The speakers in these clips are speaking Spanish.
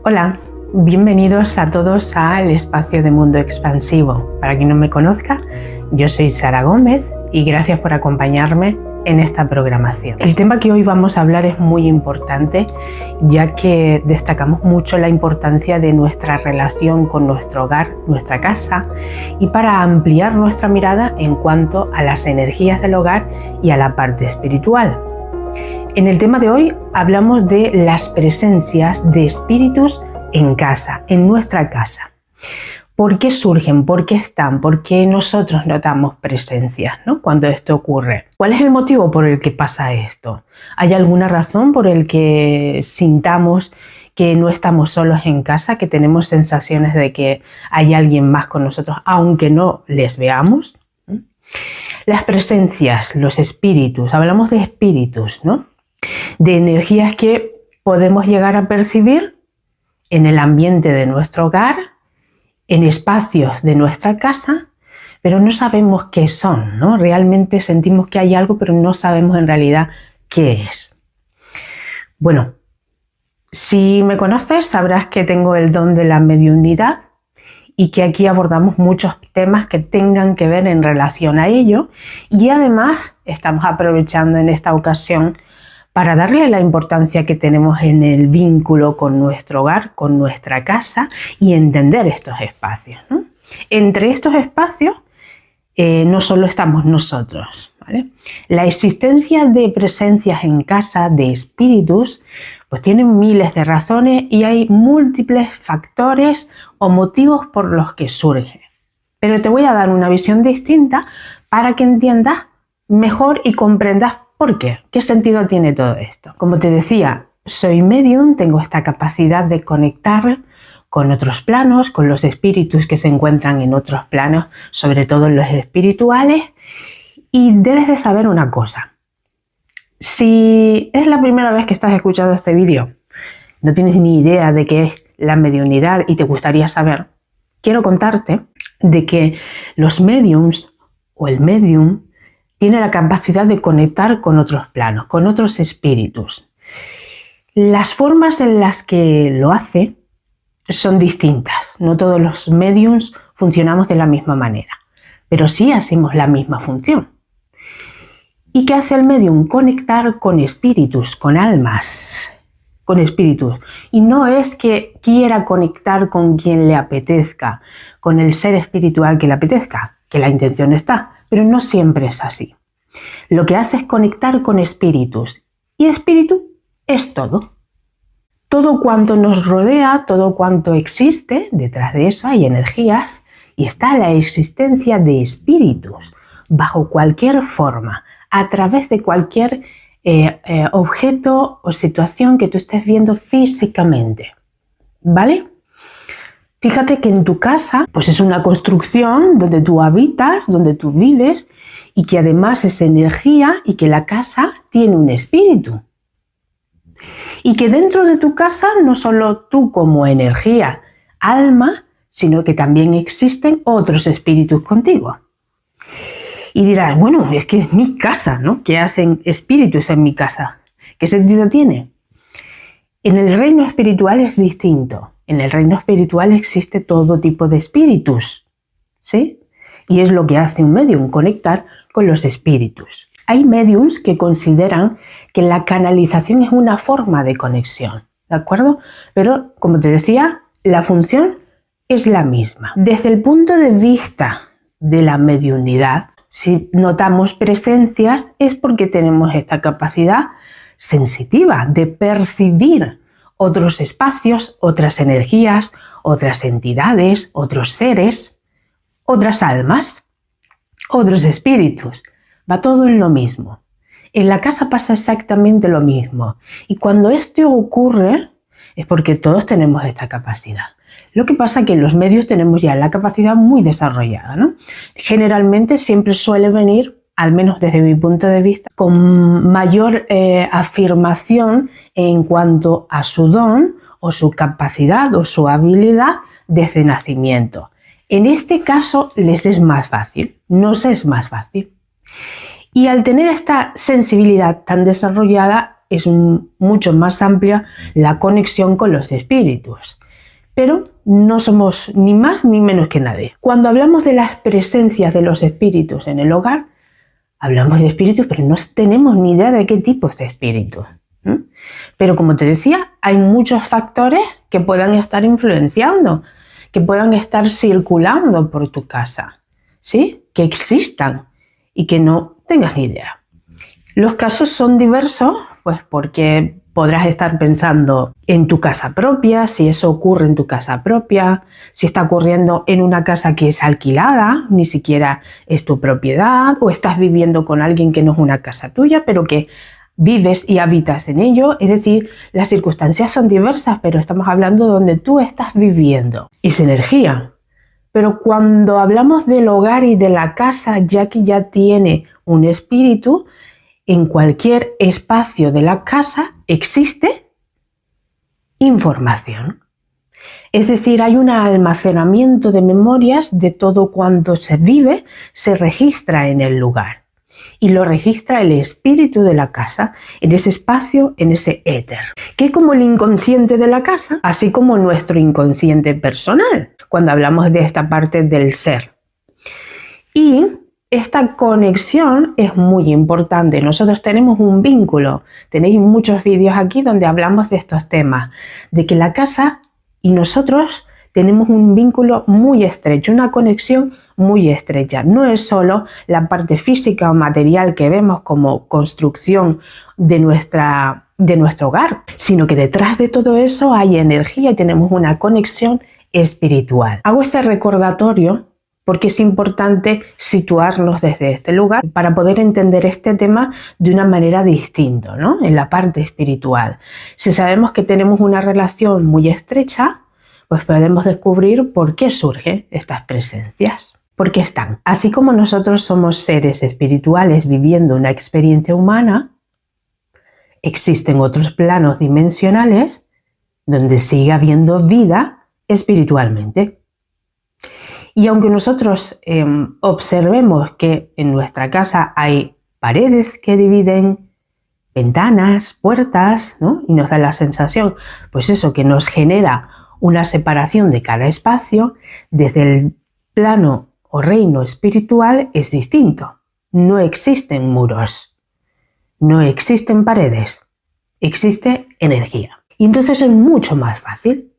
Hola, bienvenidos a todos al espacio de Mundo Expansivo. Para quien no me conozca, yo soy Sara Gómez y gracias por acompañarme en esta programación. El tema que hoy vamos a hablar es muy importante, ya que destacamos mucho la importancia de nuestra relación con nuestro hogar, nuestra casa, y para ampliar nuestra mirada en cuanto a las energías del hogar y a la parte espiritual. En el tema de hoy hablamos de las presencias de espíritus en casa, en nuestra casa. ¿Por qué surgen? ¿Por qué están? ¿Por qué nosotros notamos presencias, ¿no? Cuando esto ocurre? ¿Cuál es el motivo por el que pasa esto? ¿Hay alguna razón por el que sintamos que no estamos solos en casa, que tenemos sensaciones de que hay alguien más con nosotros, aunque no les veamos? Las presencias, los espíritus, hablamos de espíritus, ¿no? De energías que podemos llegar a percibir en el ambiente de nuestro hogar, en espacios de nuestra casa, pero no sabemos qué son, ¿no? Realmente sentimos que hay algo, pero no sabemos en realidad qué es. Bueno, si me conoces, sabrás que tengo el don de la mediunidad y que aquí abordamos muchos temas que tengan que ver en relación a ello, y además estamos aprovechando en esta ocasión para darle la importancia que tenemos en el vínculo con nuestro hogar, con nuestra casa, y entender estos espacios, ¿no? Entre estos espacios no solo estamos nosotros, ¿vale? La existencia de presencias en casa, de espíritus, pues tiene miles de razones y hay múltiples factores o motivos por los que surge. Pero te voy a dar una visión distinta para que entiendas mejor y comprendas ¿por qué? ¿Qué sentido tiene todo esto? Como te decía, soy medium, tengo esta capacidad de conectar con otros planos, con los espíritus que se encuentran en otros planos, sobre todo los espirituales, y debes de saber una cosa. Si es la primera vez que estás escuchando este vídeo, no tienes ni idea de qué es la mediunidad y te gustaría saber, quiero contarte de que los mediums o el medium tiene la capacidad de conectar con otros planos, con otros espíritus. Las formas en las que lo hace son distintas. No todos los mediums funcionamos de la misma manera, pero sí hacemos la misma función. ¿Y qué hace el medium? Conectar con espíritus, con almas, con espíritus. Y no es que quiera conectar con quien le apetezca, con el ser espiritual que le apetezca, que la intención está, pero no siempre es así. Lo que hace es conectar con espíritus. Y espíritu es todo. Todo cuanto nos rodea, todo cuanto existe, detrás de eso hay energías y está la existencia de espíritus bajo cualquier forma, a través de cualquier objeto o situación que tú estés viendo físicamente. ¿Vale? Fíjate que en tu casa pues es una construcción donde tú habitas, donde tú vives y que además es energía y que la casa tiene un espíritu. Y que dentro de tu casa no solo tú como energía, alma, sino que también existen otros espíritus contigo. Y dirás, bueno, es que es mi casa, ¿no? ¿Qué hacen espíritus en mi casa? ¿Qué sentido tiene? En el reino espiritual es distinto. En el reino espiritual existe todo tipo de espíritus, ¿sí? Y es lo que hace un medium, conectar con los espíritus. Hay mediums que consideran que la canalización es una forma de conexión, ¿de acuerdo? Pero, como te decía, la función es la misma. Desde el punto de vista de la mediunidad, si notamos presencias es porque tenemos esta capacidad sensitiva de percibir otros espacios, otras energías, otras entidades, otros seres, otras almas, otros espíritus. Va todo en lo mismo. En la casa pasa exactamente lo mismo. Y cuando esto ocurre es porque todos tenemos esta capacidad. Lo que pasa es que en los medios tenemos ya la capacidad muy desarrollada, ¿no? Generalmente siempre suele venir, al menos desde mi punto de vista, con mayor afirmación en cuanto a su don o su capacidad o su habilidad desde nacimiento. En este caso les es más fácil, nos es más fácil. Y al tener esta sensibilidad tan desarrollada es mucho más amplia la conexión con los espíritus. Pero no somos ni más ni menos que nadie. Cuando hablamos de las presencias de los espíritus en el hogar, hablamos de espíritus, pero no tenemos ni idea de qué tipos de espíritus. Pero como te decía, hay muchos factores que puedan estar influenciando, que puedan estar circulando por tu casa, ¿sí? Que existan y que no tengas ni idea. Los casos son diversos, pues porque podrás estar pensando en tu casa propia, si eso ocurre en tu casa propia, si está ocurriendo en una casa que es alquilada, ni siquiera es tu propiedad, o estás viviendo con alguien que no es una casa tuya, pero que vives y habitas en ello. Es decir, las circunstancias son diversas, pero estamos hablando de donde tú estás viviendo. Es energía. Pero cuando hablamos del hogar y de la casa, ya que ya tiene un espíritu, en cualquier espacio de la casa existe información. Es decir, hay un almacenamiento de memorias de todo cuanto se vive, se registra en el lugar. Y lo registra el espíritu de la casa, en ese espacio, en ese éter. Que es como el inconsciente de la casa, así como nuestro inconsciente personal, cuando hablamos de esta parte del ser. Y esta conexión es muy importante. Nosotros tenemos un vínculo. Tenéis muchos vídeos aquí donde hablamos de estos temas, de que la casa y nosotros tenemos un vínculo muy estrecho, una conexión muy estrecha. No es solo la parte física o material que vemos como construcción de nuestro hogar, sino que detrás de todo eso hay energía y tenemos una conexión espiritual. Hago este recordatorio porque es importante situarnos desde este lugar para poder entender este tema de una manera distinta, ¿no? En la parte espiritual. Si sabemos que tenemos una relación muy estrecha, pues podemos descubrir por qué surgen estas presencias. ¿Por qué están? Así como nosotros somos seres espirituales viviendo una experiencia humana, existen otros planos dimensionales donde sigue habiendo vida espiritualmente. Y aunque nosotros observemos que en nuestra casa hay paredes que dividen, ventanas, puertas, ¿no? Y nos da la sensación, pues eso, que nos genera una separación de cada espacio, desde el plano o reino espiritual es distinto. No existen muros, no existen paredes, existe energía. Y entonces es mucho más fácil.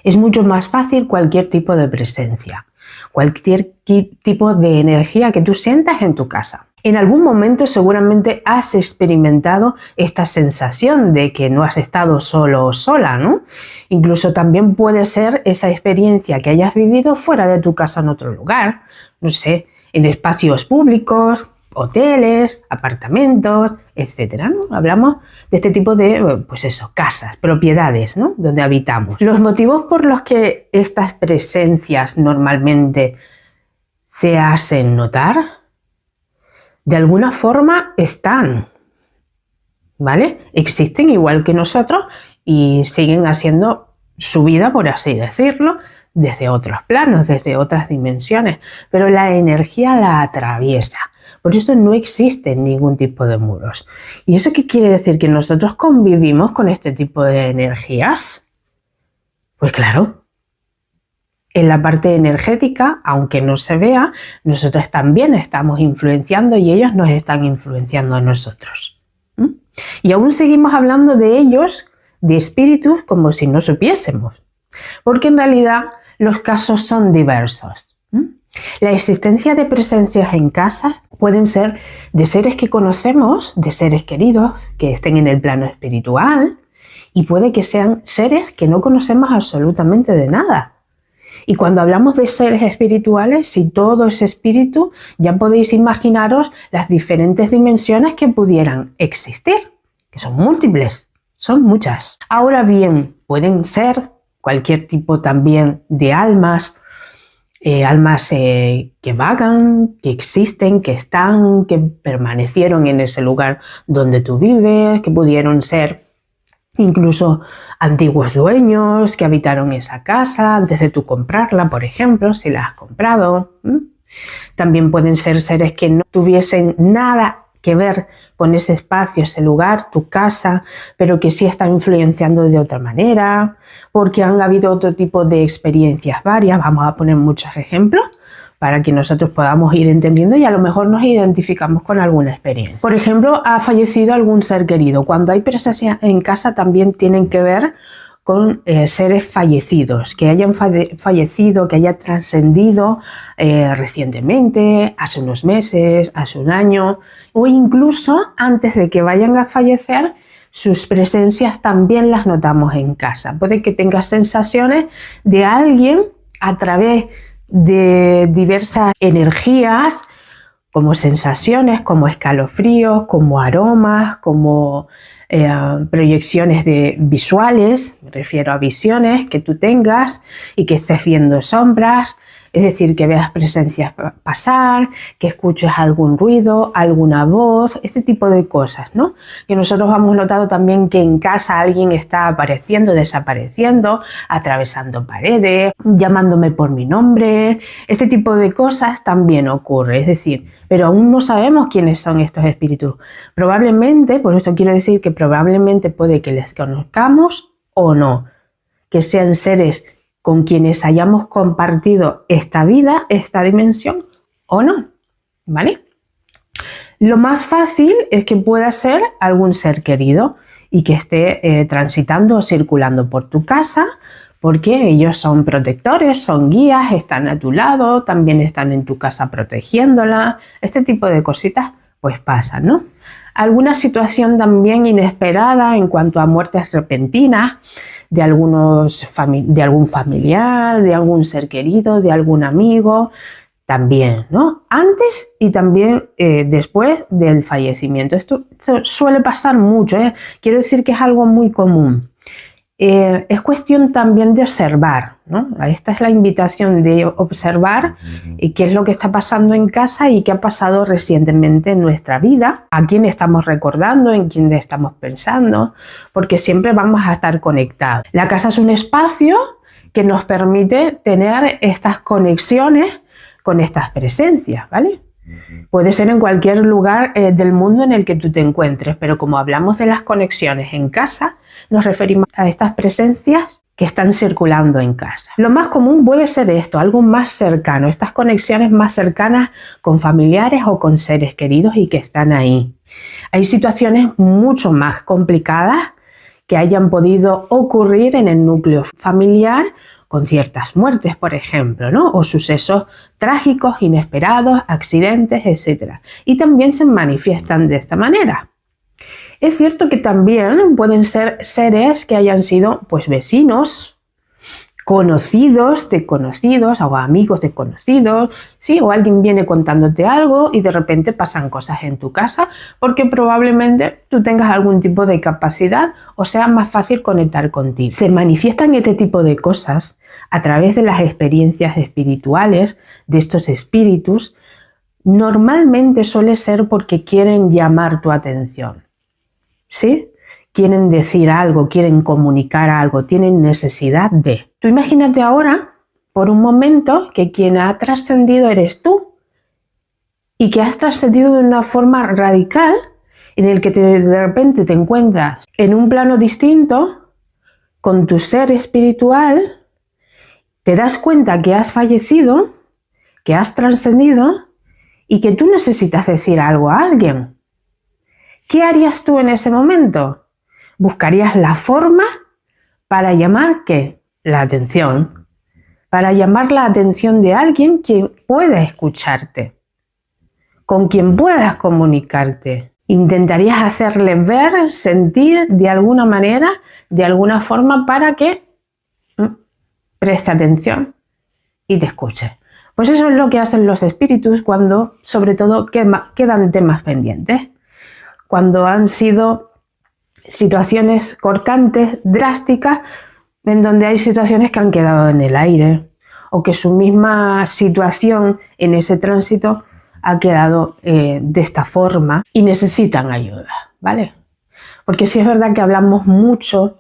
Es mucho más fácil cualquier tipo de presencia, cualquier tipo de energía que tú sientas en tu casa. En algún momento seguramente has experimentado esta sensación de que no has estado solo o sola, ¿no? Incluso también puede ser esa experiencia que hayas vivido fuera de tu casa en otro lugar, no sé, en espacios públicos, hoteles, apartamentos, etcétera, ¿no? Hablamos de este tipo de, pues eso, casas, propiedades, ¿no? Donde habitamos. Los motivos por los que estas presencias normalmente se hacen notar, de alguna forma están, ¿vale? Existen igual que nosotros y siguen haciendo su vida, por así decirlo, desde otros planos, desde otras dimensiones, pero la energía la atraviesa. Por eso no existe ningún tipo de muros. ¿Y eso qué quiere decir? ¿Que nosotros convivimos con este tipo de energías? Pues claro. En la parte energética, aunque no se vea, nosotros también estamos influenciando y ellos nos están influenciando a nosotros. Y aún seguimos hablando de ellos, de espíritus, como si no supiésemos. Porque en realidad los casos son diversos. La existencia de presencias en casas pueden ser de seres que conocemos, de seres queridos que estén en el plano espiritual, y puede que sean seres que no conocemos absolutamente de nada Y cuando hablamos de seres espirituales, si todo es espíritu, ya podéis imaginaros las diferentes dimensiones que pudieran existir, que son múltiples, son muchas. Ahora bien, pueden ser cualquier tipo también de almas, que vagan, que existen, que están, que permanecieron en ese lugar donde tú vives, que pudieron ser incluso antiguos dueños que habitaron esa casa antes de tú comprarla, por ejemplo, si la has comprado. También pueden ser seres que no tuviesen nada que ver con ese espacio, ese lugar, tu casa, pero que sí están influenciando de otra manera, porque han habido otro tipo de experiencias varias. Vamos a poner muchos ejemplos para que nosotros podamos ir entendiendo y a lo mejor nos identificamos con alguna experiencia. Por ejemplo, ha fallecido algún ser querido. Cuando hay presencia en casa también tienen que ver con seres fallecidos, que hayan fallecido, que hayan trascendido recientemente, hace unos meses, hace un año, o incluso antes de que vayan a fallecer, sus presencias también las notamos en casa. Puede que tengas sensaciones de alguien a través de diversas energías, como sensaciones, como escalofríos, como aromas, como proyecciones visuales, me refiero a visiones que tú tengas y que estés viendo sombras, es decir, que veas presencias pasar, que escuches algún ruido, alguna voz, este tipo de cosas, ¿no? Que nosotros hemos notado también que en casa alguien está apareciendo, desapareciendo, atravesando paredes, llamándome por mi nombre, este tipo de cosas también ocurre, es decir, pero aún no sabemos quiénes son estos espíritus. Probablemente, por eso quiero decir que probablemente puede que les conozcamos o no, que sean seres con quienes hayamos compartido esta vida, esta dimensión o no, ¿vale? Lo más fácil es que pueda ser algún ser querido y que esté transitando o circulando por tu casa, porque ellos son protectores, son guías, están a tu lado, también están en tu casa protegiéndola. Este tipo de cositas pues pasan, ¿no? Alguna situación también inesperada en cuanto a muertes repentinas de algún familiar, de algún ser querido, de algún amigo, también, ¿no? Antes y también después del fallecimiento. Esto suele pasar mucho, ¿eh? Quiero decir que es algo muy común. Es cuestión también de observar, ¿no? Esta es la invitación de observar qué es lo que está pasando en casa y qué ha pasado recientemente en nuestra vida, a quién estamos recordando, en quién estamos pensando, porque siempre vamos a estar conectados. La casa es un espacio que nos permite tener estas conexiones con estas presencias, ¿vale? Puede ser en cualquier lugar del mundo en el que tú te encuentres, pero como hablamos de las conexiones en casa, nos referimos a estas presencias que están circulando en casa. Lo más común puede ser esto, algo más cercano, estas conexiones más cercanas con familiares o con seres queridos y que están ahí. Hay situaciones mucho más complicadas que hayan podido ocurrir en el núcleo familiar, con ciertas muertes, por ejemplo, ¿no? O sucesos trágicos, inesperados, accidentes, etc. Y también se manifiestan de esta manera. Es cierto que también pueden ser seres que hayan sido pues vecinos, conocidos de conocidos o amigos de conocidos, ¿sí? O alguien viene contándote algo y de repente pasan cosas en tu casa porque probablemente tú tengas algún tipo de capacidad o sea más fácil conectar contigo. Se manifiestan este tipo de cosas a través de las experiencias espirituales de estos espíritus. Normalmente suele ser porque quieren llamar tu atención, ¿sí? Quieren decir algo, quieren comunicar algo, tienen necesidad de. Tú imagínate ahora, por un momento, que quien ha trascendido eres tú y que has trascendido de una forma radical en el que de repente te encuentras en un plano distinto con tu ser espiritual, te das cuenta que has fallecido, que has trascendido y que tú necesitas decir algo a alguien. ¿Qué harías tú en ese momento? Buscarías la forma para llamar ¿qué? La atención. Para llamar la atención de alguien que pueda escucharte, con quien puedas comunicarte. Intentarías hacerle ver, sentir de alguna manera, de alguna forma para que preste atención y te escuche. Pues eso es lo que hacen los espíritus cuando, sobre todo, quedan temas pendientes. Cuando han sido situaciones cortantes, drásticas, en donde hay situaciones que han quedado en el aire o que su misma situación en ese tránsito ha quedado de esta forma y necesitan ayuda, ¿vale? Porque sí es verdad que hablamos mucho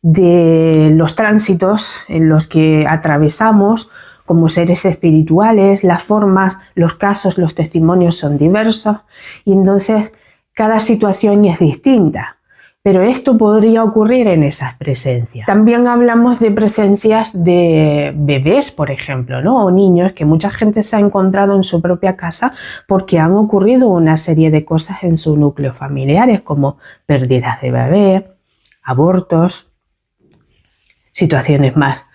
de los tránsitos en los que atravesamos como seres espirituales, las formas, los casos, los testimonios son diversos y entonces cada situación es distinta. Pero esto podría ocurrir en esas presencias. También hablamos de presencias de bebés, por ejemplo, ¿no? O niños que mucha gente se ha encontrado en su propia casa porque han ocurrido una serie de cosas en sus núcleos familiares, como pérdidas de bebé, abortos, situaciones más,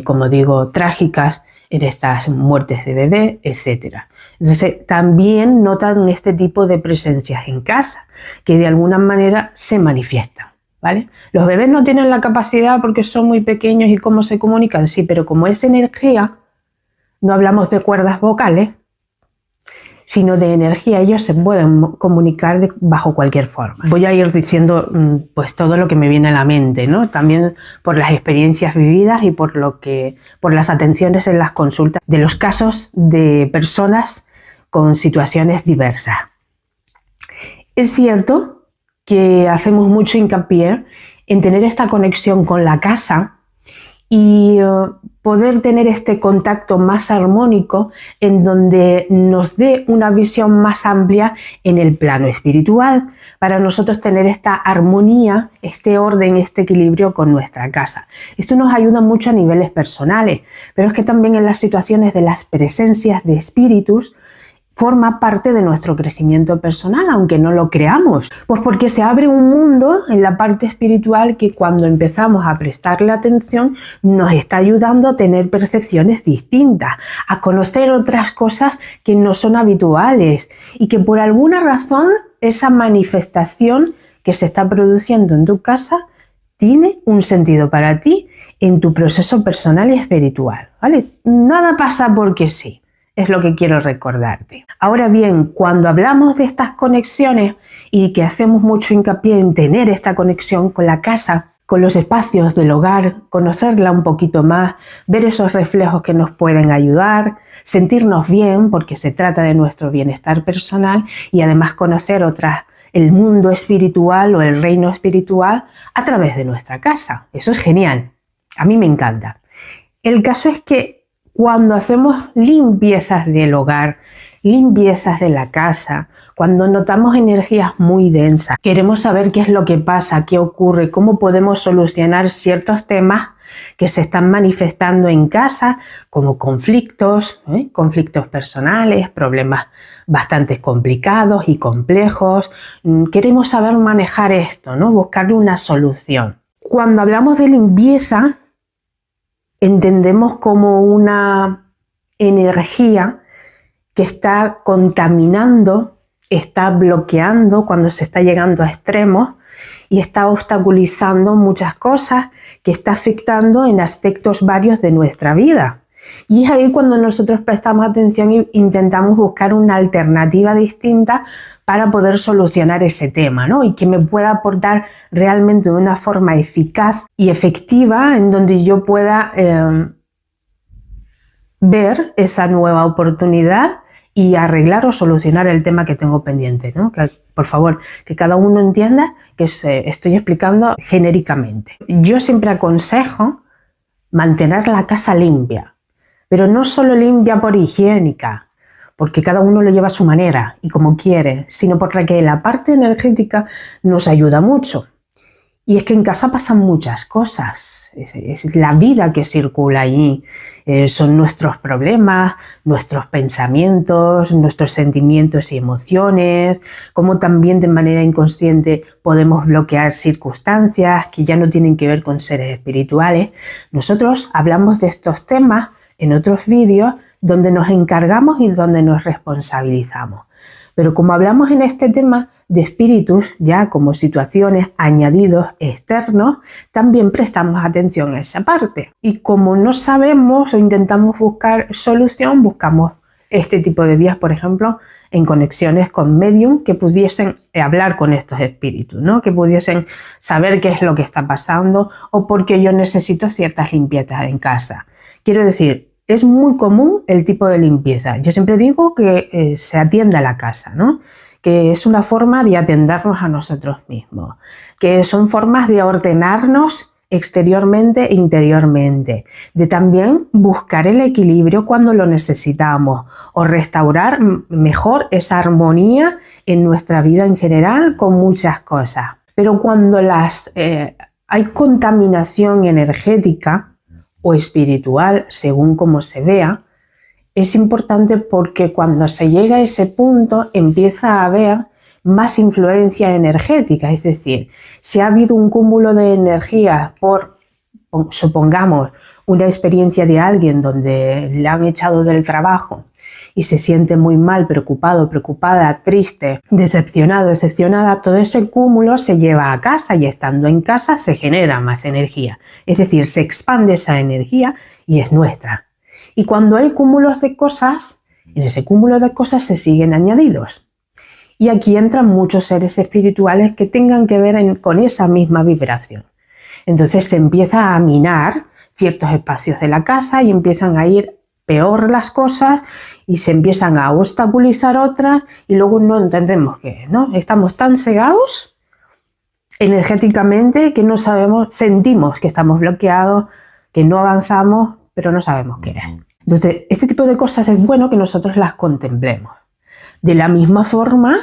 como digo, trágicas en estas muertes de bebé, etc. Entonces, también notan este tipo de presencias en casa, que de alguna manera se manifiestan, ¿vale? Los bebés no tienen la capacidad porque son muy pequeños y cómo se comunican, sí, pero como es energía, no hablamos de cuerdas vocales, sino de energía, ellos se pueden comunicar bajo cualquier forma. Voy a ir diciendo pues todo lo que me viene a la mente, ¿no? También por las experiencias vividas y por las atenciones en las consultas de los casos de personas con situaciones diversas. Es cierto que hacemos mucho hincapié en tener esta conexión con la casa y poder tener este contacto más armónico en donde nos dé una visión más amplia en el plano espiritual para nosotros tener esta armonía, este orden, este equilibrio con nuestra casa. Esto nos ayuda mucho a niveles personales, pero es que también en las situaciones de las presencias de espíritus forma parte de nuestro crecimiento personal, aunque no lo creamos. Pues porque se abre un mundo en la parte espiritual que cuando empezamos a prestarle atención nos está ayudando a tener percepciones distintas, a conocer otras cosas que no son habituales y que por alguna razón esa manifestación que se está produciendo en tu casa tiene un sentido para ti en tu proceso personal y espiritual, ¿vale? Nada pasa porque sí. Es lo que quiero recordarte. Ahora bien, cuando hablamos de estas conexiones y que hacemos mucho hincapié en tener esta conexión con la casa, con los espacios del hogar, conocerla un poquito más, ver esos reflejos que nos pueden ayudar, sentirnos bien porque se trata de nuestro bienestar personal y además conocer el mundo espiritual o el reino espiritual a través de nuestra casa. Eso es genial. A mí me encanta. El caso es que cuando hacemos limpiezas del hogar, limpiezas de la casa, cuando notamos energías muy densas, queremos saber qué es lo que pasa, qué ocurre, cómo podemos solucionar ciertos temas que se están manifestando en casa, como conflictos personales, problemas bastante complicados y complejos. Queremos saber manejar esto, ¿no? Buscarle una solución. Cuando hablamos de limpieza, entendemos como una energía que está contaminando, está bloqueando cuando se está llegando a extremos y está obstaculizando muchas cosas que está afectando en aspectos varios de nuestra vida. Y es ahí cuando nosotros prestamos atención e intentamos buscar una alternativa distinta para poder solucionar ese tema, ¿no? Y que me pueda aportar realmente de una forma eficaz y efectiva en donde yo pueda ver esa nueva oportunidad y arreglar o solucionar el tema que tengo pendiente, ¿no? Que, por favor, que cada uno entienda que estoy explicando genéricamente. Yo siempre aconsejo mantener la casa limpia, pero no solo limpia por higiénica, porque cada uno lo lleva a su manera y como quiere, sino porque la parte energética nos ayuda mucho. Y es que en casa pasan muchas cosas, es la vida que circula allí, son nuestros problemas, nuestros pensamientos, nuestros sentimientos y emociones, como también de manera inconsciente podemos bloquear circunstancias que ya no tienen que ver con seres espirituales. Nosotros hablamos de estos temas en otros vídeos donde nos encargamos y donde nos responsabilizamos. Pero como hablamos en este tema de espíritus, ya como situaciones, añadidos externos, también prestamos atención a esa parte. Y como no sabemos o intentamos buscar solución, buscamos este tipo de vías, por ejemplo, en conexiones con medium que pudiesen hablar con estos espíritus, ¿no? Que pudiesen saber qué es lo que está pasando o por qué yo necesito ciertas limpiezas en casa. Quiero decir, es muy común el tipo de limpieza. Yo siempre digo que se atienda la casa, ¿no? Que es una forma de atendernos a nosotros mismos, que son formas de ordenarnos exteriormente e interiormente, de también buscar el equilibrio cuando lo necesitamos o restaurar mejor esa armonía en nuestra vida en general con muchas cosas. Pero cuando hay contaminación energética o espiritual, según como se vea, es importante porque cuando se llega a ese punto empieza a haber más influencia energética, es decir, si ha habido un cúmulo de energía por, supongamos, una experiencia de alguien donde le han echado del trabajo y se siente muy mal, preocupado, preocupada, triste, decepcionado, decepcionada, todo ese cúmulo se lleva a casa y estando en casa se genera más energía, es decir, se expande esa energía y es nuestra. Y cuando hay cúmulos de cosas, en ese cúmulo de cosas se siguen añadidos. Y aquí entran muchos seres espirituales que tengan que ver con esa misma vibración. Entonces se empieza a minar ciertos espacios de la casa y empiezan a ir peor las cosas y se empiezan a obstaculizar otras y luego no entendemos qué, ¿no? Estamos tan cegados energéticamente que no sabemos, sentimos que estamos bloqueados, que no avanzamos, pero no sabemos qué es. Entonces, este tipo de cosas es bueno que nosotros las contemplemos. De la misma forma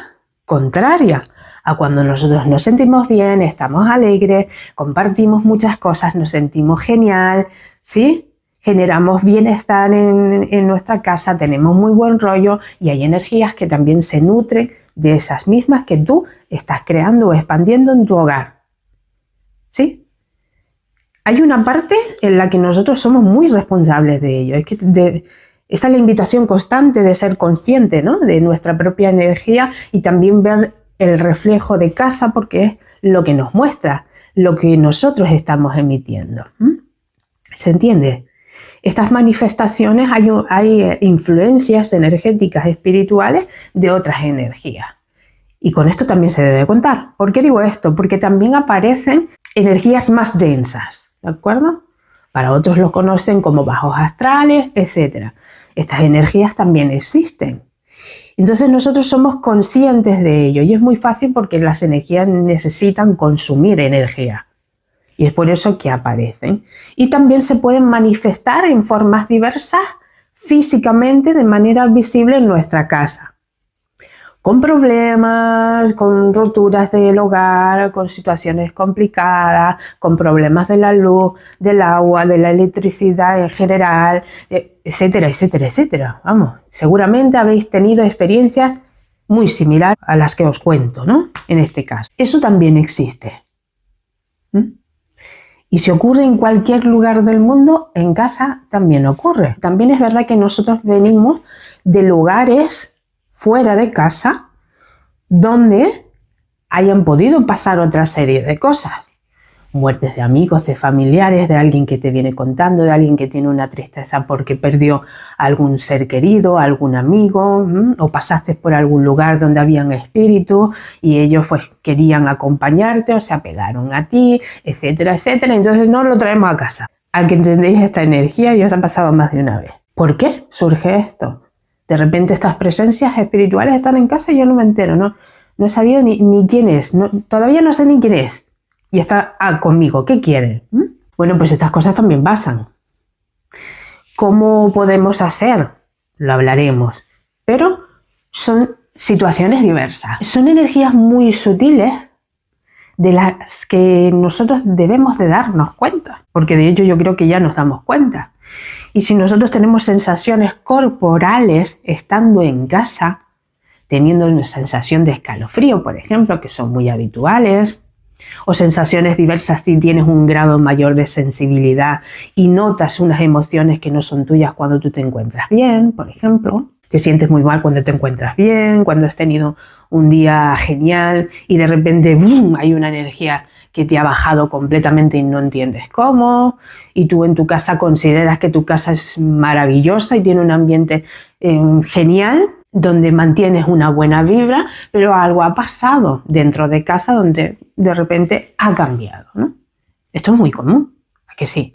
contraria a cuando nosotros nos sentimos bien, estamos alegres, compartimos muchas cosas, nos sentimos genial, ¿sí? Generamos bienestar en nuestra casa, tenemos muy buen rollo y hay energías que también se nutren de esas mismas que tú estás creando o expandiendo en tu hogar, ¿sí? Hay una parte en la que nosotros somos muy responsables de ello. Esa es la invitación constante de ser consciente, ¿no? De nuestra propia energía y también ver el reflejo de casa porque es lo que nos muestra, lo que nosotros estamos emitiendo. ¿Se entiende? Estas manifestaciones hay influencias energéticas espirituales de otras energías. Y con esto también se debe contar. ¿Por qué digo esto? Porque también aparecen energías más densas, ¿de acuerdo? Para otros lo conocen como bajos astrales, etc. Estas energías también existen. Entonces nosotros somos conscientes de ello y es muy fácil porque las energías necesitan consumir energía. Y es por eso que aparecen. Y también se pueden manifestar en formas diversas físicamente de manera visible en nuestra casa. Con problemas, con roturas del hogar, con situaciones complicadas, con problemas de la luz, del agua, de la electricidad en general, etcétera, etcétera, etcétera. Vamos, seguramente habéis tenido experiencias muy similares a las que os cuento, ¿no? En este caso. Eso también existe. Y si ocurre en cualquier lugar del mundo, en casa también ocurre. También es verdad que nosotros venimos de lugares fuera de casa donde hayan podido pasar otra serie de cosas. Muertes de amigos, de familiares, de alguien que te viene contando, de alguien que tiene una tristeza porque perdió a algún ser querido, a algún amigo, o pasaste por algún lugar donde habían espíritus y ellos pues querían acompañarte o se apegaron a ti, etcétera, etcétera. Entonces no lo traemos a casa. A que entendéis esta energía ya os ha pasado más de una vez. ¿Por qué surge esto? De repente estas presencias espirituales están en casa y yo no me entero, no he sabido ni quién es, todavía no sé ni quién es. Y está conmigo, ¿qué quiere? Bueno, pues estas cosas también pasan. ¿Cómo podemos hacer? Lo hablaremos. Pero son situaciones diversas. Son energías muy sutiles de las que nosotros debemos de darnos cuenta. Porque de hecho yo creo que ya nos damos cuenta. Y si nosotros tenemos sensaciones corporales estando en casa, teniendo una sensación de escalofrío, por ejemplo, que son muy habituales, o sensaciones diversas si tienes un grado mayor de sensibilidad y notas unas emociones que no son tuyas cuando tú te encuentras bien, por ejemplo, Te sientes muy mal cuando te encuentras bien, cuando has tenido un día genial y de repente ¡bum!, hay una energía que te ha bajado completamente y no entiendes cómo, y tú en tu casa consideras que tu casa es maravillosa y tiene un ambiente genial, donde mantienes una buena vibra, pero algo ha pasado dentro de casa donde de repente ha cambiado, ¿no? Esto es muy común, ¿a que sí?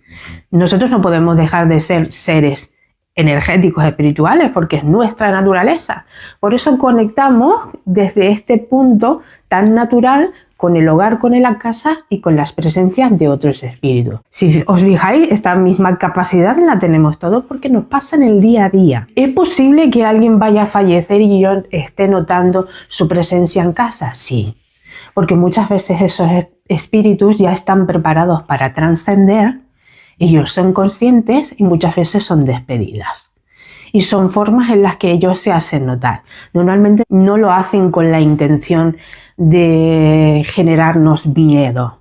Nosotros no podemos dejar de ser seres energéticos espirituales porque es nuestra naturaleza. Por eso conectamos desde este punto tan natural con el hogar, con la casa y con las presencias de otros espíritus. Si os fijáis, esta misma capacidad la tenemos todos porque nos pasa en el día a día. ¿Es posible que alguien vaya a fallecer y yo esté notando su presencia en casa? Sí, porque muchas veces esos espíritus ya están preparados para trascender. Ellos son conscientes y muchas veces son despedidas. Y son formas en las que ellos se hacen notar. Normalmente no lo hacen con la intención de generarnos miedo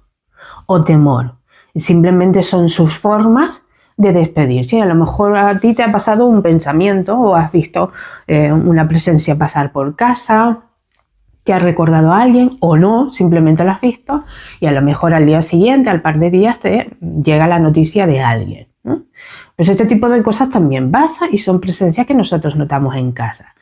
o temor. Simplemente son sus formas de despedirse. A lo mejor a ti te ha pasado un pensamiento o has visto una presencia pasar por casa, te has recordado a alguien o no, simplemente lo has visto y a lo mejor al día siguiente, al par de días, te llega la noticia de alguien, ¿no? Pues este tipo de cosas también pasa y son presencias que nosotros notamos en casa.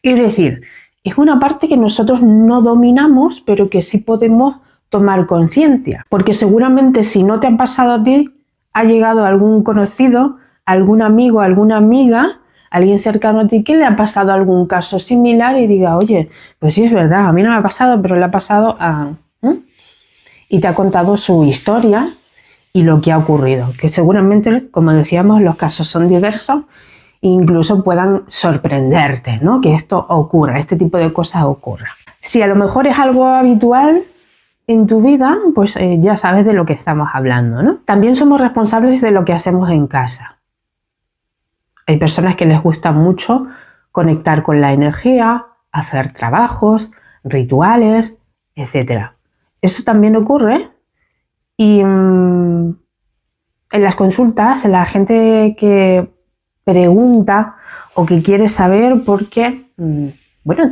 Es decir, es una parte que nosotros no dominamos, pero que sí podemos tomar conciencia. Porque seguramente si no te ha pasado a ti, ha llegado algún conocido, algún amigo, alguna amiga, alguien cercano a ti que le ha pasado algún caso similar y diga, oye, pues sí es verdad, a mí no me ha pasado, pero le ha pasado a... Y te ha contado su historia y lo que ha ocurrido. Que seguramente, como decíamos, los casos son diversos e incluso puedan sorprenderte, ¿no? Que esto ocurra, este tipo de cosas ocurra. Si a lo mejor es algo habitual en tu vida, pues ya sabes de lo que estamos hablando, ¿no? También somos responsables de lo que hacemos en casa. Hay personas que les gusta mucho conectar con la energía, hacer trabajos, rituales, etc. Eso también ocurre y en las consultas, la gente que pregunta o que quiere saber por qué, bueno,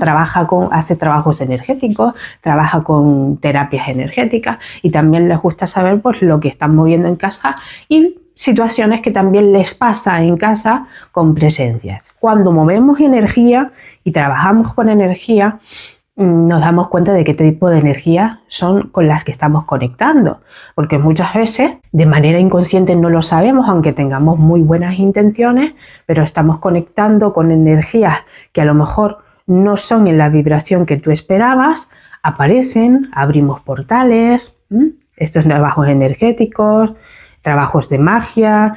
hace trabajos energéticos, trabaja con terapias energéticas y también les gusta saber pues, lo que están moviendo en casa y situaciones que también les pasa en casa con presencias. Cuando movemos energía y trabajamos con energía, nos damos cuenta de qué tipo de energía son con las que estamos conectando, porque muchas veces de manera inconsciente no lo sabemos, aunque tengamos muy buenas intenciones, pero estamos conectando con energías que a lo mejor no son en la vibración que tú esperabas, aparecen, abrimos portales, estos trabajos energéticos, trabajos de magia,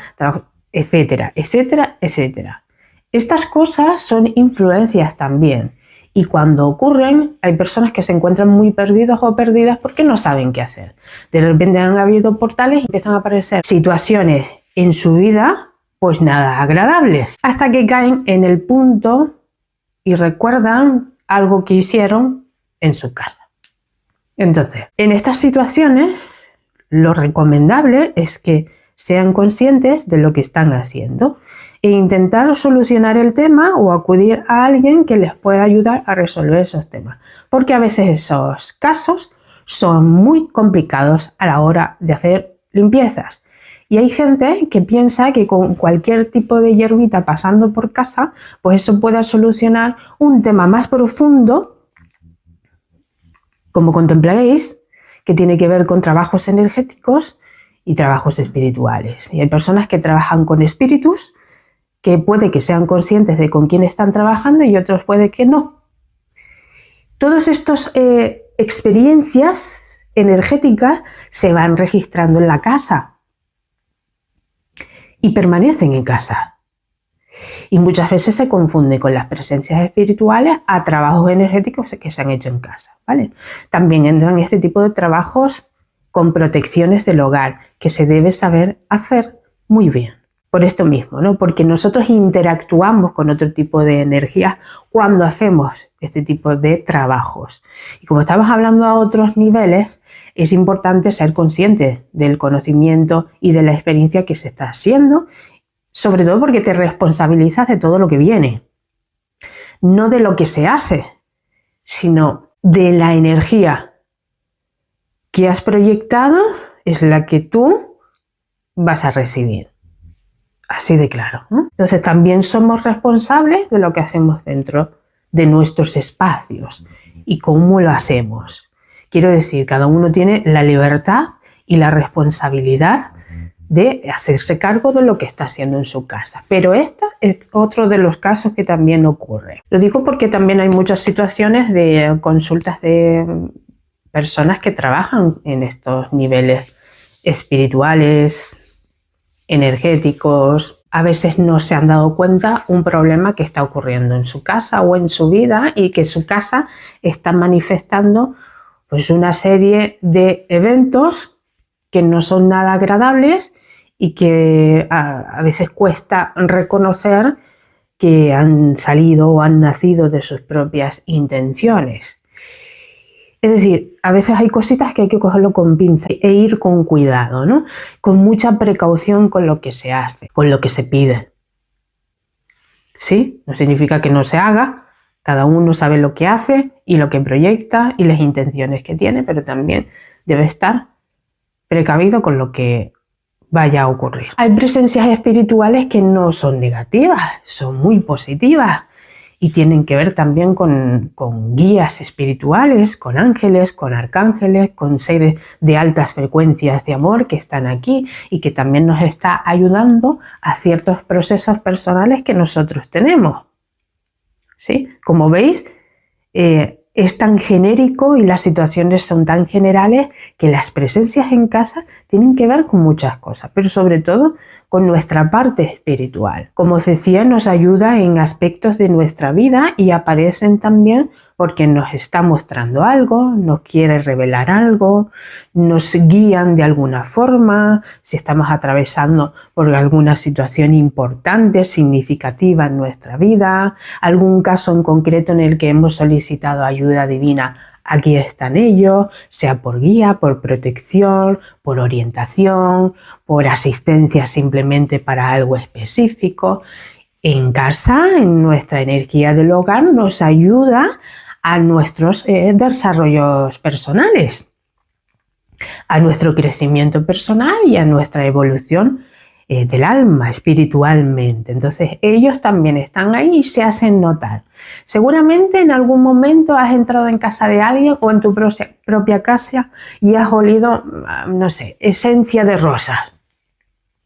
etcétera, etcétera, etcétera. Estas cosas son influencias también y cuando ocurren hay personas que se encuentran muy perdidos o perdidas porque no saben qué hacer. De repente han habido portales y empiezan a aparecer situaciones en su vida pues nada agradables, hasta que caen en el punto y recuerdan algo que hicieron en su casa. Entonces, en estas situaciones lo recomendable es que sean conscientes de lo que están haciendo e intentar solucionar el tema o acudir a alguien que les pueda ayudar a resolver esos temas. Porque a veces esos casos son muy complicados a la hora de hacer limpiezas. Y hay gente que piensa que con cualquier tipo de hierbita pasando por casa, pues eso pueda solucionar un tema más profundo, como contemplaréis, que tiene que ver con trabajos energéticos y trabajos espirituales. Y hay personas que trabajan con espíritus que puede que sean conscientes de con quién están trabajando y otros puede que no. Todas estas experiencias energéticas se van registrando en la casa y permanecen en casa. Y muchas veces se confunde con las presencias espirituales a trabajos energéticos que se han hecho en casa, ¿vale? También entran este tipo de trabajos con protecciones del hogar que se debe saber hacer muy bien. Por esto mismo, ¿no? Porque nosotros interactuamos con otro tipo de energía cuando hacemos este tipo de trabajos. Y como estamos hablando a otros niveles, es importante ser consciente del conocimiento y de la experiencia que se está haciendo, sobre todo porque te responsabilizas de todo lo que viene. no de lo que se hace, sino de la energía que has proyectado es la que tú vas a recibir. Así de claro, ¿no? Entonces también somos responsables de lo que hacemos dentro de nuestros espacios y cómo lo hacemos. Quiero decir, cada uno tiene la libertad y la responsabilidad de hacerse cargo de lo que está haciendo en su casa. Pero este es otro de los casos que también ocurre. Lo digo porque también hay muchas situaciones de consultas de personas que trabajan en estos niveles espirituales, energéticos. A veces no se han dado cuenta un problema que está ocurriendo en su casa o en su vida y que su casa está manifestando pues una serie de eventos que no son nada agradables y que a veces cuesta reconocer que han salido o han nacido de sus propias intenciones. Es decir, a veces hay cositas que hay que cogerlo con pinza e ir con cuidado, ¿no? Con mucha precaución con lo que se hace, con lo que se pide. Sí, no significa que no se haga, cada uno sabe lo que hace y lo que proyecta y las intenciones que tiene, pero también debe estar precavido con lo que vaya a ocurrir. Hay presencias espirituales que no son negativas, son muy positivas y tienen que ver también con guías espirituales, con ángeles, con arcángeles, con seres de altas frecuencias de amor que están aquí y que también nos está ayudando a ciertos procesos personales que nosotros tenemos. ¿Sí? Como veis, es tan genérico y las situaciones son tan generales que las presencias en casa tienen que ver con muchas cosas, pero sobre todo con nuestra parte espiritual. Como os decía, nos ayuda en aspectos de nuestra vida y aparecen también porque nos está mostrando algo, nos quiere revelar algo, nos guían de alguna forma, si estamos atravesando por alguna situación importante, significativa en nuestra vida, algún caso en concreto en el que hemos solicitado ayuda divina. Aquí están ellos, sea por guía, por protección, por orientación, por asistencia simplemente para algo específico. En casa, en nuestra energía del hogar, nos ayuda a nuestros desarrollos personales, a nuestro crecimiento personal y a nuestra evolución del alma espiritualmente. Entonces ellos también están ahí y se hacen notar. Seguramente en algún momento has entrado en casa de alguien o en tu propia casa y has olido, no sé, esencia de rosas.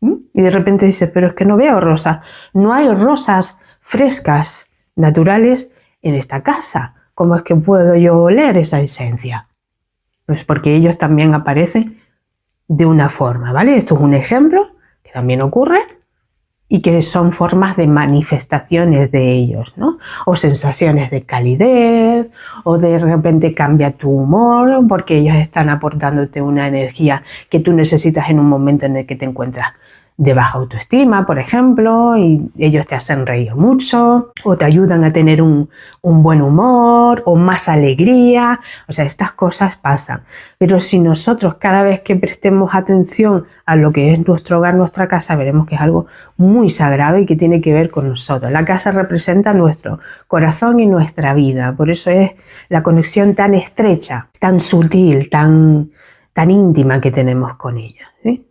Y de repente dices, pero es que no veo rosas. No hay rosas frescas, naturales en esta casa. ¿Cómo es que puedo yo oler esa esencia? Pues porque ellos también aparecen de una forma, ¿vale? Esto es un ejemplo que también ocurre y que son formas de manifestaciones de ellos, ¿no? O sensaciones de calidez, o de repente cambia tu humor porque ellos están aportándote una energía que tú necesitas en un momento en el que te encuentras de baja autoestima, por ejemplo, y ellos te hacen reír mucho, o te ayudan a tener un buen humor, o más alegría. O sea, estas cosas pasan. Pero si nosotros cada vez que prestemos atención a lo que es nuestro hogar, nuestra casa, veremos que es algo muy sagrado y que tiene que ver con nosotros. La casa representa nuestro corazón y nuestra vida. Por eso es la conexión tan estrecha, tan sutil, tan íntima que tenemos con ella, ¿sí?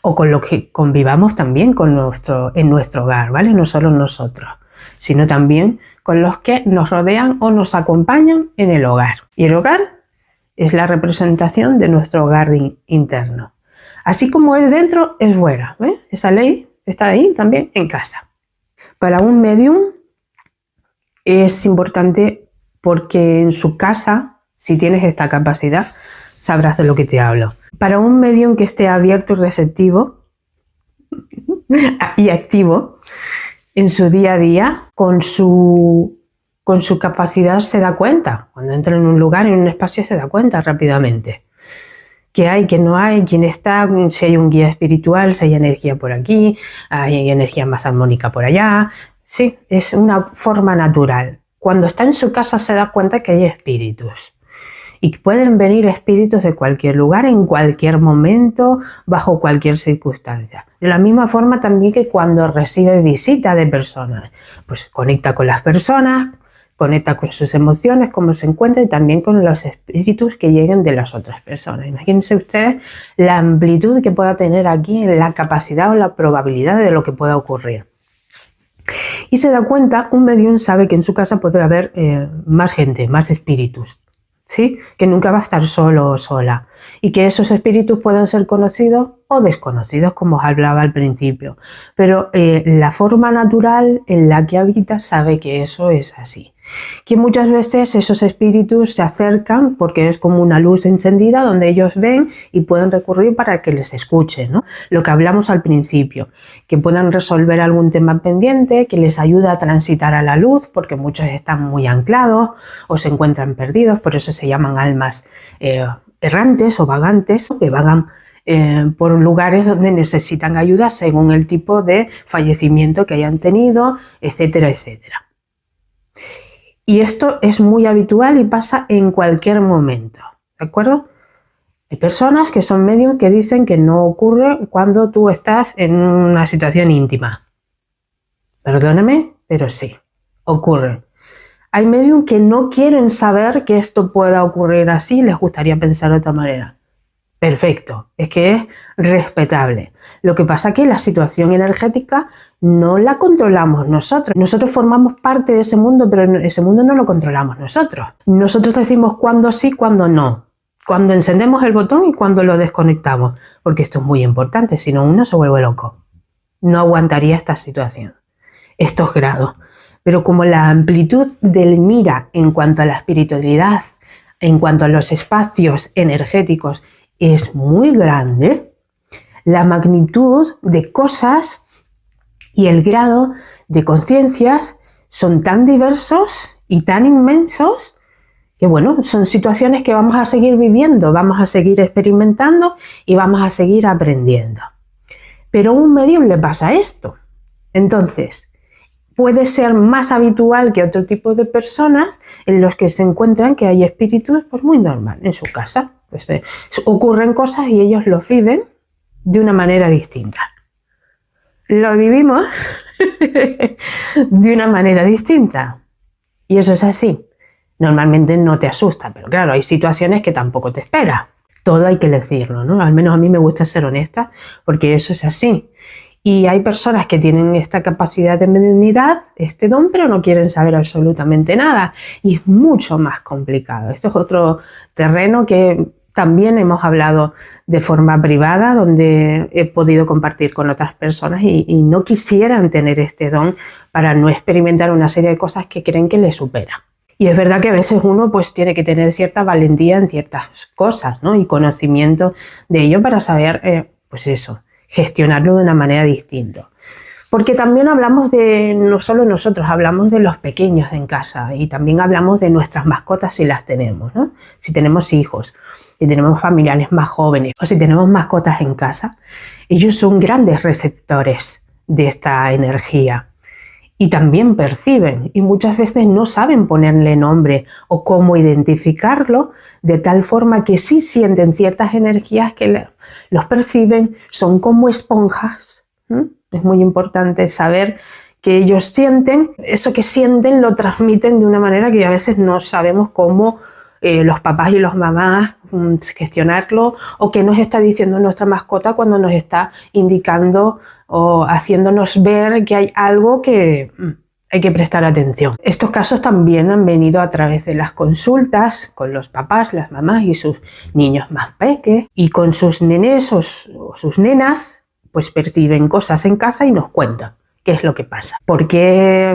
O con lo que convivamos también en nuestro hogar, ¿vale? No solo nosotros, sino también con los que nos rodean o nos acompañan en el hogar. Y el hogar es la representación de nuestro hogar interno. Así como es dentro, es fuera, ¿eh? Esa ley está ahí también en casa. Para un medium es importante porque en su casa, si tienes esta capacidad, sabrás de lo que te hablo. Para un medium que esté abierto y receptivo y activo en su día a día, con su capacidad se da cuenta. Cuando entra en un lugar, en un espacio, se da cuenta rápidamente. ¿Qué hay, qué no hay, quién está, si hay un guía espiritual, si hay energía por aquí, hay energía más armónica por allá? Sí, es una forma natural. Cuando está en su casa se da cuenta que hay espíritus. Y pueden venir espíritus de cualquier lugar, en cualquier momento, bajo cualquier circunstancia. De la misma forma también que cuando recibe visita de personas, pues conecta con las personas, conecta con sus emociones, cómo se encuentra y también con los espíritus que lleguen de las otras personas. Imagínense ustedes la amplitud que pueda tener aquí en la capacidad o la probabilidad de lo que pueda ocurrir. Y se da cuenta, un medium sabe que en su casa puede haber más gente, más espíritus, ¿sí? Que nunca va a estar solo o sola y que esos espíritus pueden ser conocidos o desconocidos, como os hablaba al principio, pero la forma natural en la que habita sabe que eso es así. Que muchas veces esos espíritus se acercan porque es como una luz encendida donde ellos ven y pueden recurrir para que les escuchen, ¿no? Lo que hablamos al principio, que puedan resolver algún tema pendiente, que les ayuda a transitar a la luz, porque muchos están muy anclados o se encuentran perdidos, por eso se llaman almas errantes o vagantes, que vagan por lugares donde necesitan ayuda según el tipo de fallecimiento que hayan tenido, etcétera, etcétera. Y esto es muy habitual y pasa en cualquier momento, ¿de acuerdo? Hay personas que son medium que dicen que no ocurre cuando tú estás en una situación íntima. Perdóname, pero sí, ocurre. Hay medium que no quieren saber que esto pueda ocurrir así, les gustaría pensar de otra manera. Perfecto, es que es respetable. Lo que pasa es que la situación energética no la controlamos nosotros. Nosotros formamos parte de ese mundo, pero ese mundo no lo controlamos nosotros. Nosotros decimos cuándo sí, cuándo no. Cuando encendemos el botón y cuando lo desconectamos. Porque esto es muy importante, si no uno se vuelve loco. No aguantaría esta situación, estos grados. Pero como la amplitud del mira en cuanto a la espiritualidad, en cuanto a los espacios energéticos, es muy grande, la magnitud de cosas y el grado de conciencias son tan diversos y tan inmensos que, bueno, son situaciones que vamos a seguir viviendo, vamos a seguir experimentando y vamos a seguir aprendiendo. Pero a un medium le pasa esto. Entonces, puede ser más habitual que otro tipo de personas en los que se encuentran que hay espíritus pues muy normal en su casa. Pues, ocurren cosas y ellos lo viven de una manera distinta. Lo vivimos de una manera distinta. Y eso es así. Normalmente no te asusta, pero claro, hay situaciones que tampoco te esperas. Todo hay que decirlo, ¿no? Al menos a mí me gusta ser honesta porque eso es así. Y hay personas que tienen esta capacidad de mediunidad, este don, pero no quieren saber absolutamente nada. Y es mucho más complicado. Esto es otro terreno que también hemos hablado de forma privada, donde he podido compartir con otras personas y no quisieran tener este don para no experimentar una serie de cosas que creen que les supera. Y es verdad que a veces uno pues tiene que tener cierta valentía en ciertas cosas, ¿no? Y conocimiento de ello para saber, pues eso, gestionarlo de una manera distinta. Porque también hablamos de, no solo nosotros, hablamos de los pequeños en casa y también hablamos de nuestras mascotas si las tenemos, ¿no? Si tenemos hijos, si tenemos familiares más jóvenes o si tenemos mascotas en casa, ellos son grandes receptores de esta energía y también perciben y muchas veces no saben ponerle nombre o cómo identificarlo, de tal forma que sí sienten ciertas energías que los perciben, son como esponjas. Es muy importante saber que ellos sienten, eso que sienten lo transmiten de una manera que a veces no sabemos cómo los papás y las mamás gestionarlo, o qué nos está diciendo nuestra mascota cuando nos está indicando o haciéndonos ver que hay algo que hay que prestar atención. Estos casos también han venido a través de las consultas con los papás, las mamás y sus niños más pequeños, y con sus nenes o sus nenas pues perciben cosas en casa y nos cuentan qué es lo que pasa. ¿Por qué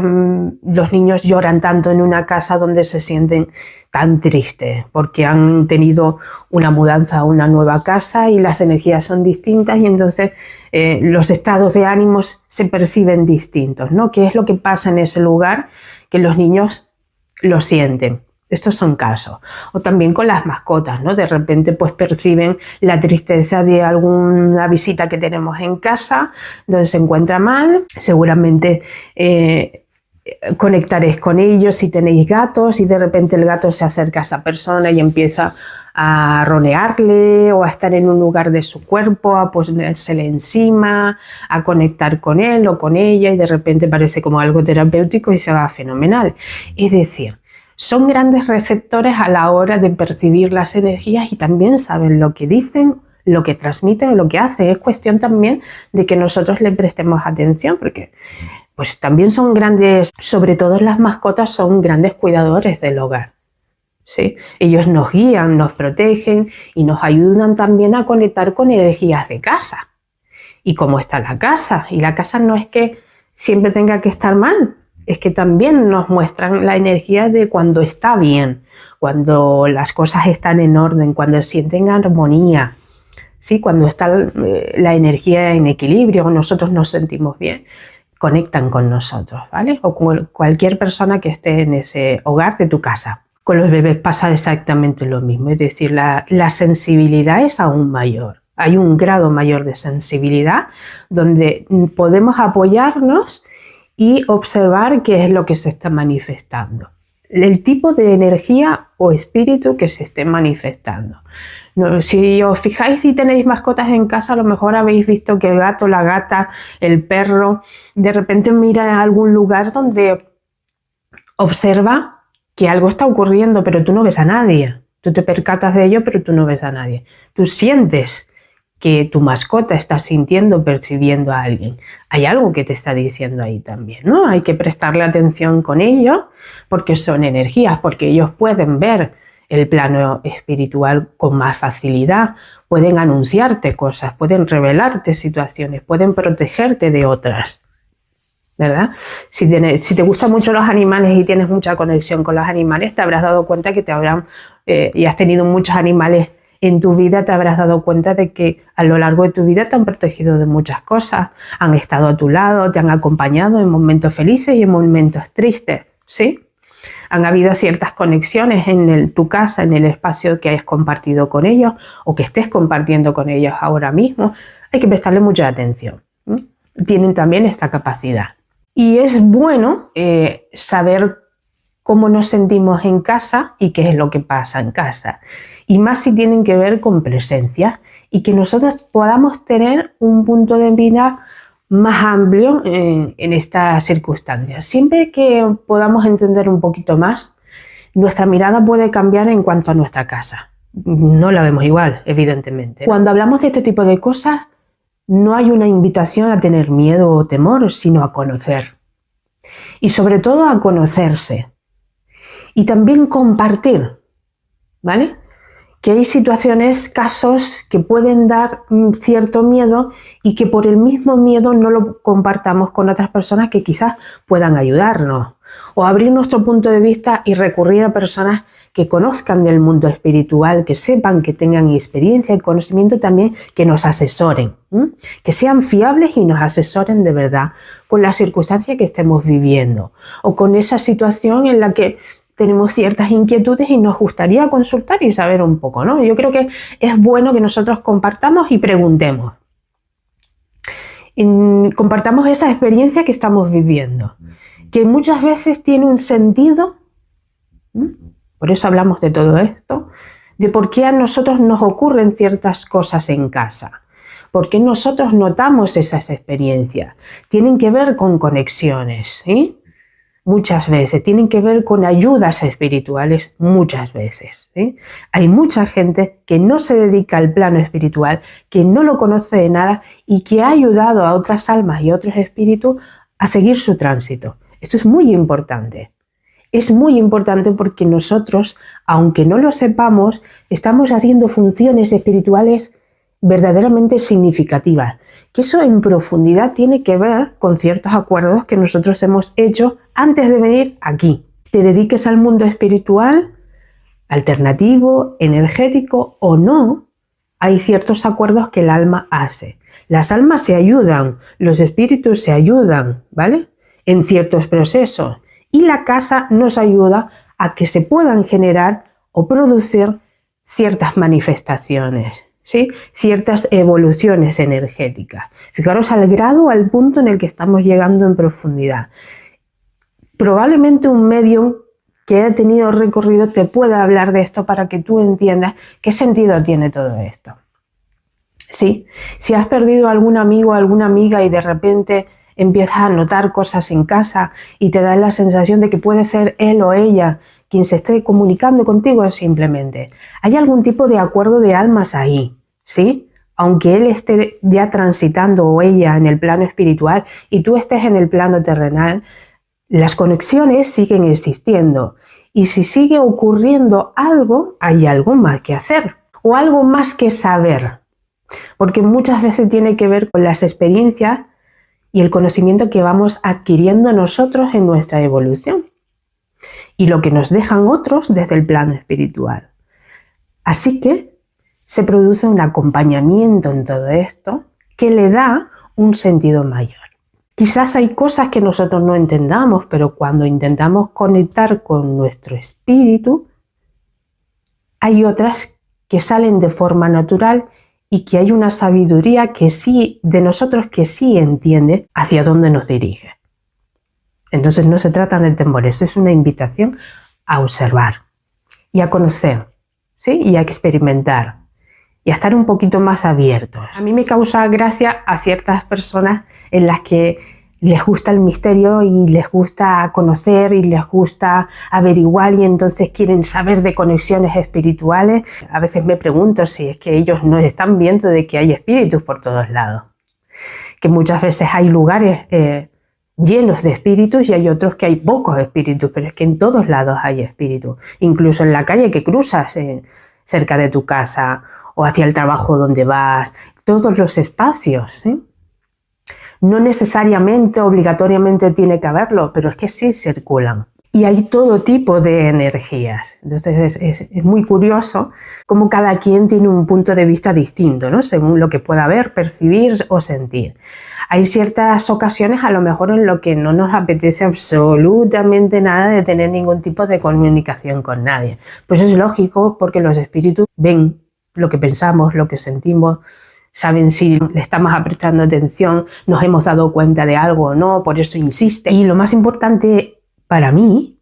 los niños lloran tanto en una casa donde se sienten tan tristes? Porque han tenido una mudanza a una nueva casa y las energías son distintas y entonces los estados de ánimos se perciben distintos, ¿no? ¿Qué es lo que pasa en ese lugar que los niños lo sienten? Estos son casos. O también con las mascotas, ¿no? De repente pues perciben la tristeza de alguna visita que tenemos en casa, donde se encuentra mal. Seguramente conectaréis con ellos si tenéis gatos y de repente el gato se acerca a esa persona y empieza a ronearle o a estar en un lugar de su cuerpo, a ponérsele encima, a conectar con él o con ella y de repente parece como algo terapéutico y se va fenomenal. Es decir, son grandes receptores a la hora de percibir las energías y también saben lo que dicen, lo que transmiten o lo que hacen. Es cuestión también de que nosotros le prestemos atención porque pues también son grandes, sobre todo las mascotas son grandes cuidadores del hogar. ¿Sí? Ellos nos guían, nos protegen y nos ayudan también a conectar con energías de casa. Y cómo está la casa. Y la casa no es que siempre tenga que estar mal, es que también nos muestran la energía de cuando está bien, cuando las cosas están en orden, cuando sienten armonía, ¿sí? Cuando está la energía en equilibrio, nosotros nos sentimos bien, conectan con nosotros, ¿vale? O con cualquier persona que esté en ese hogar de tu casa. Con los bebés pasa exactamente lo mismo, es decir, la sensibilidad es aún mayor. Hay un grado mayor de sensibilidad donde podemos apoyarnos y observar qué es lo que se está manifestando. El tipo de energía o espíritu que se esté manifestando. Si os fijáis y tenéis mascotas en casa, a lo mejor habéis visto que el gato, la gata, el perro, de repente mira a algún lugar donde observa que algo está ocurriendo, pero tú no ves a nadie. Tú te percatas de ello, pero tú no ves a nadie. Tú sientes que tu mascota está sintiendo, percibiendo a alguien. Hay algo que te está diciendo ahí también, ¿no? Hay que prestarle atención con ello, porque son energías, porque ellos pueden ver el plano espiritual con más facilidad, pueden anunciarte cosas, pueden revelarte situaciones, pueden protegerte de otras, ¿verdad? Si te gustan mucho los animales y tienes mucha conexión con los animales, te habrás dado cuenta que y has tenido muchos animales en tu vida, te habrás dado cuenta de que a lo largo de tu vida te han protegido de muchas cosas, han estado a tu lado, te han acompañado en momentos felices y en momentos tristes, ¿sí? Han habido ciertas conexiones en tu casa, en el espacio que hayas compartido con ellos o que estés compartiendo con ellos ahora mismo. Hay que prestarle mucha atención. Tienen también esta capacidad. Y es bueno saber cómo nos sentimos en casa y qué es lo que pasa en casa. Y más si tienen que ver con presencia y que nosotros podamos tener un punto de vista más amplio en estas circunstancias. Siempre que podamos entender un poquito más, nuestra mirada puede cambiar en cuanto a nuestra casa. No la vemos igual, evidentemente. Cuando hablamos de este tipo de cosas, no hay una invitación a tener miedo o temor, sino a conocer. Y sobre todo a conocerse. Y también compartir, ¿vale? Que hay situaciones, casos que pueden dar cierto miedo y que por el mismo miedo no lo compartamos con otras personas que quizás puedan ayudarnos. O abrir nuestro punto de vista y recurrir a personas que conozcan del mundo espiritual, que sepan, que tengan experiencia y conocimiento también, que nos asesoren, que sean fiables y nos asesoren de verdad con la circunstancia que estemos viviendo o con esa situación en la que tenemos ciertas inquietudes y nos gustaría consultar y saber un poco, ¿no? Yo creo que es bueno que nosotros compartamos y preguntemos. Compartamos esa experiencia que estamos viviendo, que muchas veces tiene un sentido, por eso hablamos de todo esto, de por qué a nosotros nos ocurren ciertas cosas en casa, por qué nosotros notamos esas experiencias. Tienen que ver con conexiones, ¿sí? Muchas veces, tienen que ver con ayudas espirituales muchas veces, ¿sí? Hay mucha gente que no se dedica al plano espiritual, que no lo conoce de nada y que ha ayudado a otras almas y otros espíritus a seguir su tránsito. Esto es muy importante. Es muy importante porque nosotros, aunque no lo sepamos, estamos haciendo funciones espirituales verdaderamente significativas, que eso en profundidad tiene que ver con ciertos acuerdos que nosotros hemos hecho antes de venir aquí. Te dediques al mundo espiritual, alternativo, energético o no, hay ciertos acuerdos que el alma hace. Las almas se ayudan, los espíritus se ayudan, ¿vale? En ciertos procesos. Y la casa nos ayuda a que se puedan generar o producir ciertas manifestaciones, ¿sí? Ciertas evoluciones energéticas. Fijaros al grado, al punto en el que estamos llegando en profundidad. Probablemente un medium que ha tenido recorrido te pueda hablar de esto para que tú entiendas qué sentido tiene todo esto. Sí, si has perdido a algún amigo o alguna amiga y de repente empiezas a notar cosas en casa y te da la sensación de que puede ser él o ella quien se esté comunicando contigo, simplemente hay algún tipo de acuerdo de almas ahí, ¿sí? Aunque él esté ya transitando o ella en el plano espiritual y tú estés en el plano terrenal, las conexiones siguen existiendo. Y si sigue ocurriendo algo, hay algo más que hacer o algo más que saber. Porque muchas veces tiene que ver con las experiencias y el conocimiento que vamos adquiriendo nosotros en nuestra evolución y lo que nos dejan otros desde el plano espiritual. Así que se produce un acompañamiento en todo esto que le da un sentido mayor. Quizás hay cosas que nosotros no entendamos, pero cuando intentamos conectar con nuestro espíritu, hay otras que salen de forma natural y que hay una sabiduría que sí, de nosotros que sí entiende hacia dónde nos dirige. Entonces no se trata de temores, es una invitación a observar y a conocer, ¿sí? Y a experimentar y a estar un poquito más abiertos. A mí me causa gracia a ciertas personas en las que les gusta el misterio y les gusta conocer y les gusta averiguar y entonces quieren saber de conexiones espirituales. A veces me pregunto si es que ellos no están viendo de que hay espíritus por todos lados. Que muchas veces hay lugares llenos de espíritus y hay otros que hay pocos espíritus, pero es que en todos lados hay espíritus. Incluso en la calle que cruzas cerca de tu casa o hacia el trabajo donde vas, todos los espacios, ¿sí? No necesariamente, obligatoriamente tiene que haberlo, pero es que sí circulan. Y hay todo tipo de energías. Entonces es muy curioso cómo cada quien tiene un punto de vista distinto, ¿no? Según lo que pueda ver, percibir o sentir. Hay ciertas ocasiones a lo mejor en lo que no nos apetece absolutamente nada de tener ningún tipo de comunicación con nadie. Pues es lógico porque los espíritus ven lo que pensamos, lo que sentimos, saben si le estamos prestando atención, nos hemos dado cuenta de algo o no, por eso insiste. Y lo más importante para mí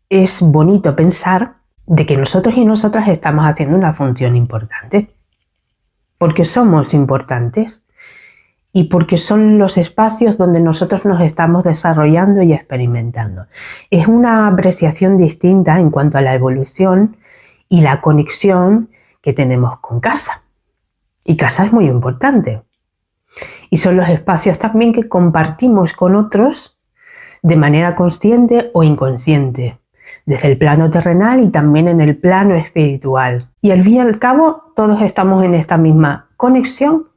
es bonito pensar de que nosotros y nosotras estamos haciendo una función importante, porque somos importantes y porque son los espacios donde nosotros nos estamos desarrollando y experimentando. Es una apreciación distinta en cuanto a la evolución y la conexión que tenemos con casa. Y casa es muy importante. Y son los espacios también que compartimos con otros de manera consciente o inconsciente, desde el plano terrenal y también en el plano espiritual. Y al fin y al cabo, todos estamos en esta misma conexión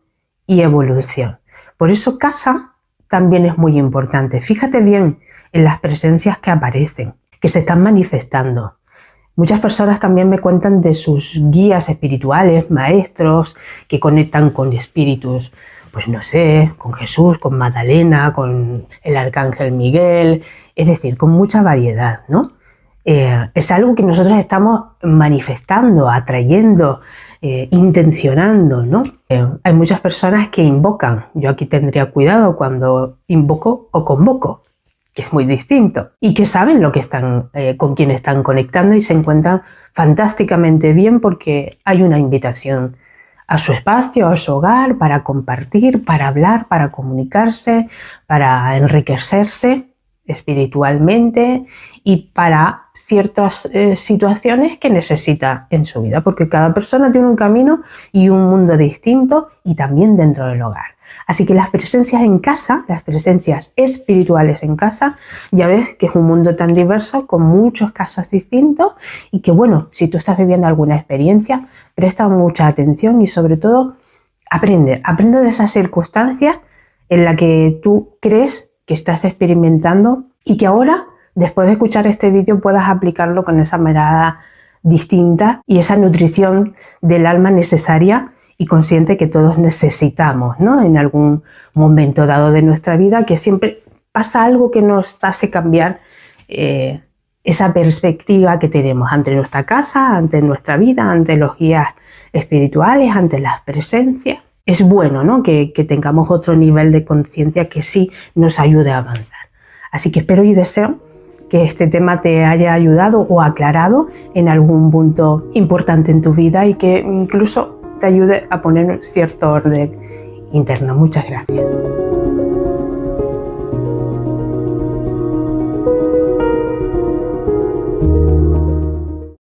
y evolución. Por eso casa también es muy importante. Fíjate bien en las presencias que aparecen, que se están manifestando. Muchas personas también me cuentan de sus guías espirituales, maestros, que conectan con espíritus, pues no sé, con Jesús, con Magdalena, con el Arcángel Miguel, es decir, con mucha variedad, ¿no? Es algo que nosotros estamos manifestando, atrayendo, intencionando, ¿no? Hay muchas personas que invocan. Yo aquí tendría cuidado cuando invoco o convoco, que es muy distinto, y que saben lo que están, con quién están conectando y se encuentran fantásticamente bien porque hay una invitación a su espacio, a su hogar, para compartir, para hablar, para comunicarse, para enriquecerse espiritualmente y para ciertas situaciones que necesita en su vida, porque cada persona tiene un camino y un mundo distinto y también dentro del hogar. Así que las presencias en casa, las presencias espirituales en casa, ya ves que es un mundo tan diverso con muchos casos distintos y que bueno, si tú estás viviendo alguna experiencia, presta mucha atención y sobre todo aprende de esas circunstancias en las que tú crees que estás experimentando y que ahora, después de escuchar este vídeo, puedas aplicarlo con esa mirada distinta y esa nutrición del alma necesaria y consciente que todos necesitamos, ¿no? En algún momento dado de nuestra vida, que siempre pasa algo que nos hace cambiar esa perspectiva que tenemos ante nuestra casa, ante nuestra vida, ante los guías espirituales, ante las presencias. Es bueno, ¿no? que tengamos otro nivel de conciencia que sí nos ayude a avanzar. Así que espero y deseo que este tema te haya ayudado o aclarado en algún punto importante en tu vida y que incluso te ayude a poner cierto orden interno. Muchas gracias.